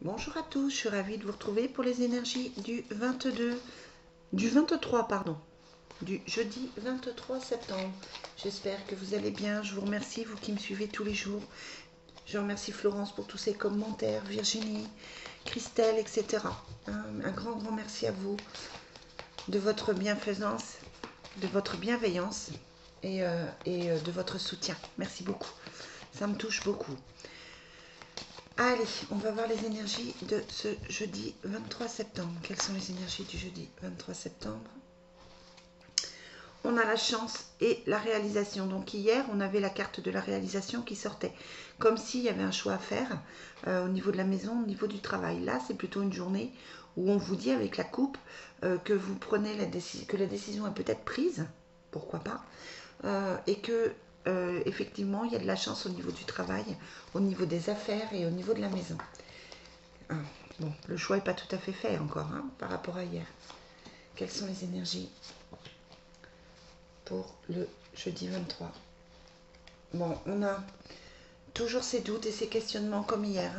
Bonjour à tous, je suis ravie de vous retrouver pour les énergies du 23, du jeudi 23 septembre. J'espère que vous allez bien, je vous remercie, vous qui me suivez tous les jours. Je remercie Florence pour tous ses commentaires, Virginie, Christelle, etc. Un grand merci à vous de votre bienfaisance, de votre bienveillance et de votre soutien. Merci beaucoup, ça me touche beaucoup. Allez, on va voir les énergies de ce jeudi 23 septembre. Quelles sont les énergies du jeudi 23 septembre? On a la chance et la réalisation. Donc hier, on avait la carte de la réalisation qui sortait. Comme s'il y avait un choix à faire au niveau de la maison, au niveau du travail. Là, c'est plutôt une journée où on vous dit avec la coupe que vous prenez que la décision est peut-être prise, pourquoi pas, et que effectivement, il y a de la chance au niveau du travail, au niveau des affaires et au niveau de la maison. Ah, bon, le choix n'est pas tout à fait fait encore par rapport à hier. Quelles sont les énergies pour le jeudi 23? Bon, on a toujours ces doutes et ces questionnements comme hier.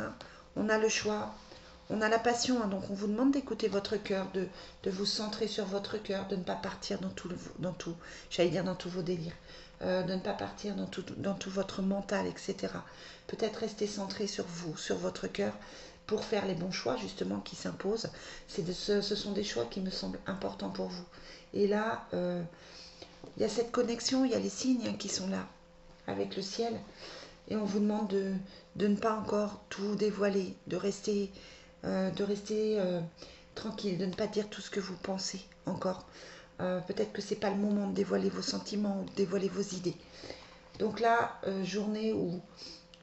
On a le choix, on a la passion. Donc on vous demande d'écouter votre cœur, de vous centrer sur votre cœur, de ne pas partir j'allais dire dans tous vos délires, de ne pas partir dans tout votre mental, etc. Peut-être rester centré sur vous, sur votre cœur, pour faire les bons choix justement qui s'imposent. Ce sont des choix qui me semblent importants pour vous. Et là, il y a cette connexion, il y a les signes qui sont là avec le ciel. Et on vous demande de ne pas encore tout dévoiler, de rester tranquille, de ne pas dire tout ce que vous pensez encore. Peut-être que ce n'est pas le moment de dévoiler vos sentiments ou de dévoiler vos idées. Donc là, journée où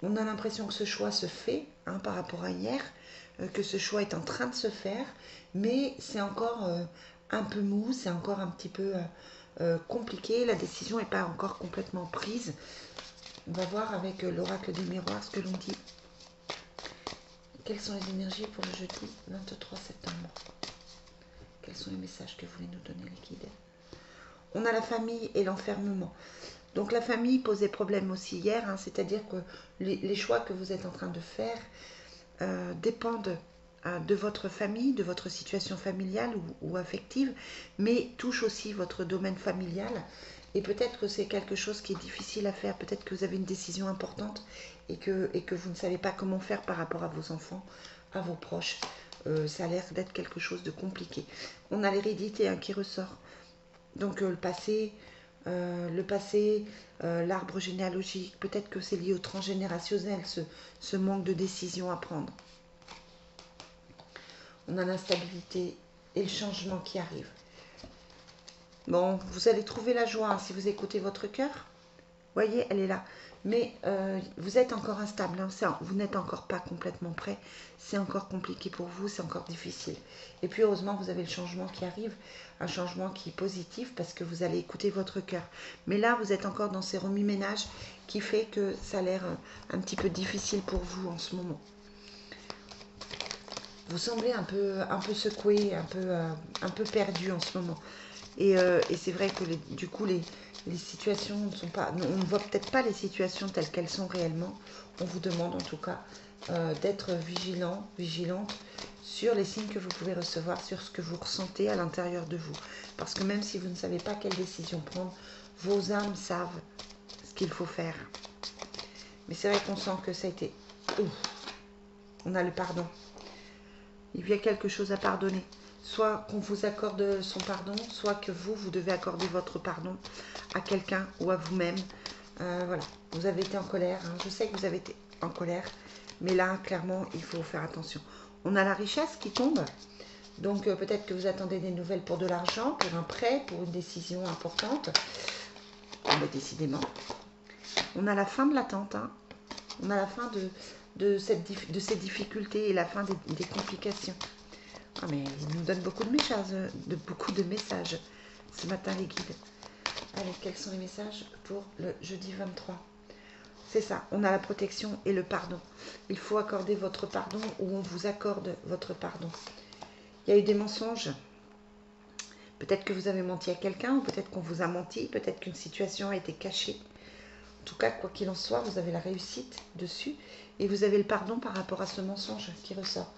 on a l'impression que ce choix se fait par rapport à hier, que ce choix est en train de se faire, mais c'est encore un peu mou, c'est encore un petit peu compliqué, la décision n'est pas encore complètement prise. On va voir avec l'oracle des miroirs ce que l'on dit. Quelles sont les énergies pour le jeudi 23 septembre? Quels sont les messages que voulaient nous donner les guides? On a la famille et l'enfermement. Donc la famille posait problème aussi hier, c'est-à-dire que les choix que vous êtes en train de faire dépendent de votre famille, de votre situation familiale ou affective, mais touchent aussi votre domaine familial. Et peut-être que c'est quelque chose qui est difficile à faire, peut-être que vous avez une décision importante et que vous ne savez pas comment faire par rapport à vos enfants, à vos proches. Ça a l'air d'être quelque chose de compliqué. On a l'hérédité qui ressort. Donc le passé, l'arbre généalogique, peut-être que c'est lié au transgénérationnel, ce manque de décision à prendre. On a l'instabilité et le changement qui arrive. Bon, vous allez trouver la joie si vous écoutez votre cœur. Vous voyez, elle est là. Mais vous êtes encore instable, vous n'êtes encore pas complètement prêt. C'est encore compliqué pour vous, c'est encore difficile. Et puis heureusement, vous avez le changement qui arrive, un changement qui est positif parce que vous allez écouter votre cœur. Mais là, vous êtes encore dans ces remue-ménages qui fait que ça a l'air un petit peu difficile pour vous en ce moment. Vous semblez un peu secoué, un peu perdu en ce moment. Et c'est vrai que du coup, les situations ne sont pas... On ne voit peut-être pas les situations telles qu'elles sont réellement. On vous demande en tout cas d'être vigilant, vigilante sur les signes que vous pouvez recevoir, sur ce que vous ressentez à l'intérieur de vous. Parce que même si vous ne savez pas quelle décision prendre, vos âmes savent ce qu'il faut faire. Mais c'est vrai qu'on sent que ça a été... On a le pardon. Il y a quelque chose à pardonner. Soit qu'on vous accorde son pardon, soit que vous devez accorder votre pardon à quelqu'un ou à vous-même. Voilà, vous avez été en colère. Je sais que vous avez été en colère, mais là, clairement, il faut faire attention. On a la richesse qui tombe. Donc peut-être que vous attendez des nouvelles pour de l'argent, pour un prêt, pour une décision importante. Mais décidément. On a la fin de l'attente. On a la fin de ces difficultés et la fin des complications. Ah mais ils nous donnent beaucoup de messages ce matin les guides. Allez, quels sont les messages pour le jeudi 23? C'est ça, on a la protection et le pardon. Il faut accorder votre pardon ou on vous accorde votre pardon. Il y a eu des mensonges. Peut-être que vous avez menti à quelqu'un ou peut-être qu'on vous a menti. Peut-être qu'une situation a été cachée. En tout cas, quoi qu'il en soit, vous avez la réussite dessus et vous avez le pardon par rapport à ce mensonge qui ressort.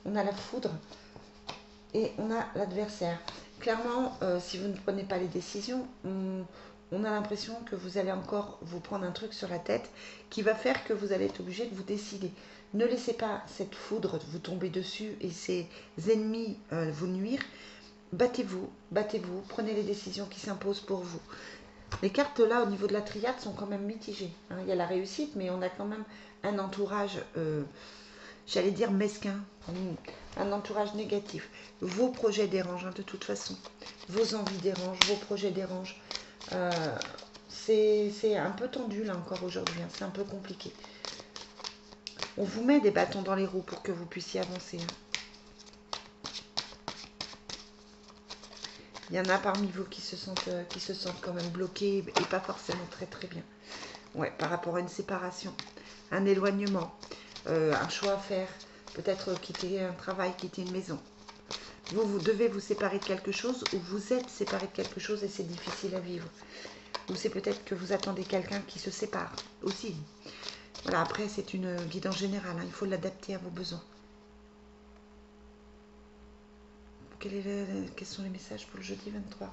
On a la foudre et on a l'adversaire. Clairement, si vous ne prenez pas les décisions, on a l'impression que vous allez encore vous prendre un truc sur la tête qui va faire que vous allez être obligé de vous décider. Ne laissez pas cette foudre vous tomber dessus et ces ennemis vous nuire. Battez-vous, battez-vous, prenez les décisions qui s'imposent pour vous. Les cartes là au niveau de la triade sont quand même mitigées. Hein. Il y a la réussite, mais on a quand même un entourage, j'allais dire mesquin, un entourage négatif. Vos projets dérangent hein, de toute façon. Vos envies dérangent, vos projets dérangent. C'est un peu tendu là encore aujourd'hui, hein. C'est un peu compliqué. On vous met des bâtons dans les roues pour que vous puissiez avancer. Hein. Il y en a parmi vous qui se sentent quand même bloqués et pas forcément très très bien. Ouais, par rapport à une séparation, un éloignement, un choix à faire, peut-être quitter un travail, quitter une maison. Vous devez vous séparer de quelque chose ou vous êtes séparé de quelque chose et c'est difficile à vivre. Ou c'est peut-être que vous attendez quelqu'un qui se sépare aussi. Voilà, après c'est une guidance générale, hein, il faut l'adapter à vos besoins. Quels sont les messages pour le jeudi 23?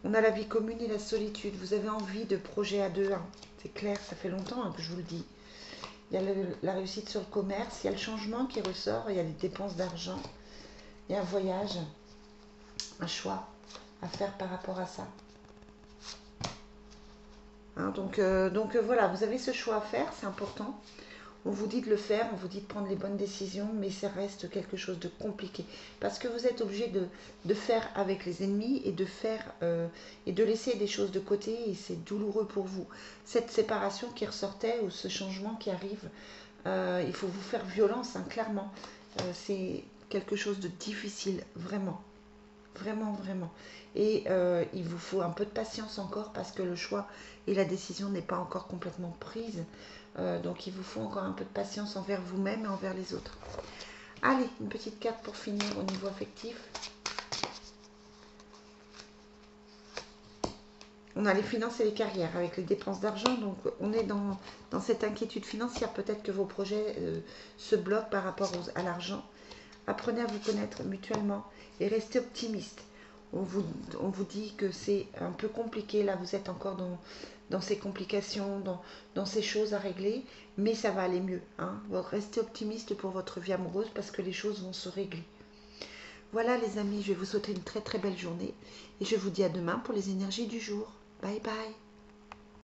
On a la vie commune et la solitude. Vous avez envie de projets à deux. Hein. C'est clair, ça fait longtemps hein, que je vous le dis. Il y a la réussite sur le commerce, il y a le changement qui ressort, il y a les dépenses d'argent, il y a un voyage, un choix à faire par rapport à ça. Hein, donc voilà, vous avez ce choix à faire, c'est important. On vous dit de le faire, on vous dit de prendre les bonnes décisions, mais ça reste quelque chose de compliqué. Parce que vous êtes obligé de faire avec les ennemis et et de laisser des choses de côté et c'est douloureux pour vous. Cette séparation qui ressortait ou ce changement qui arrive, il faut vous faire violence, hein, clairement. C'est quelque chose de difficile, vraiment. Vraiment, vraiment. Et il vous faut un peu de patience encore parce que le choix et la décision n'est pas encore complètement prise. Donc il vous faut encore un peu de patience envers vous-même et envers les autres. Allez, une petite carte pour finir au niveau affectif. On a les finances et les carrières avec les dépenses d'argent. Donc on est dans cette inquiétude financière. Peut-être que vos projets se bloquent par rapport à l'argent. Apprenez à vous connaître mutuellement et restez optimiste. On vous dit que c'est un peu compliqué. Là, vous êtes encore dans ces complications, dans ces choses à régler. Mais ça va aller mieux. Hein. Restez optimiste pour votre vie amoureuse parce que les choses vont se régler. Voilà les amis, je vais vous souhaiter une très très belle journée. Et je vous dis à demain pour les énergies du jour. Bye bye.